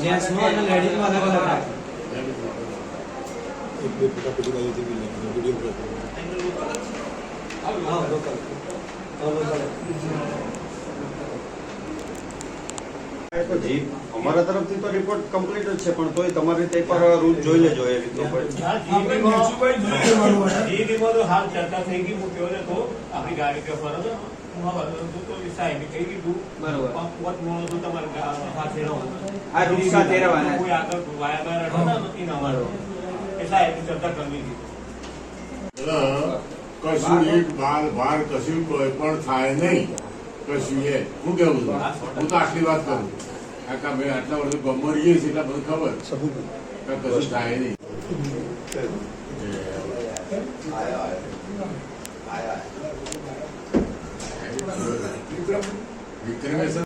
Gents નો અને ladies નો અલગ અલગ રાખે. એક બે ફોટા પેલી બાજુથી બી લઈને વિડીયો કરતો. હા લોકલ. અમારા તરફથી તો રિપોર્ટ કમ્પ્લીટ જ છે, પણ તોય તમારી રીતે એકવાર રૂટ જોઈ લેજો એ રીતનો કોઈ. જીડીમાં તો હાલ ચર્ચા થઈ ગઈ. હું કહ્યો ને તો આપણી ગાડી કે ફરજ તો સાહેબ કહી દીધું બરોબર. પોત મોડો તો તમારે સાથે રહો. આ રૂટ સાથે રહેવાના. કોઈ આગળ વાયા હતા નથી ના મારો એટલે એની ચર્ચા કરવી હતી. કશું એક બાર બાર કશું કોઈ પણ થાય નહીં. કશું એ હું કેવું છું, હું તો આટલી વાત કરું. કાકા ભાઈ આટલા વર્ષ ગમો રહીએ છીએ એટલે બધું ખબર કે કશું થાય નહીં. વિક્રમેશ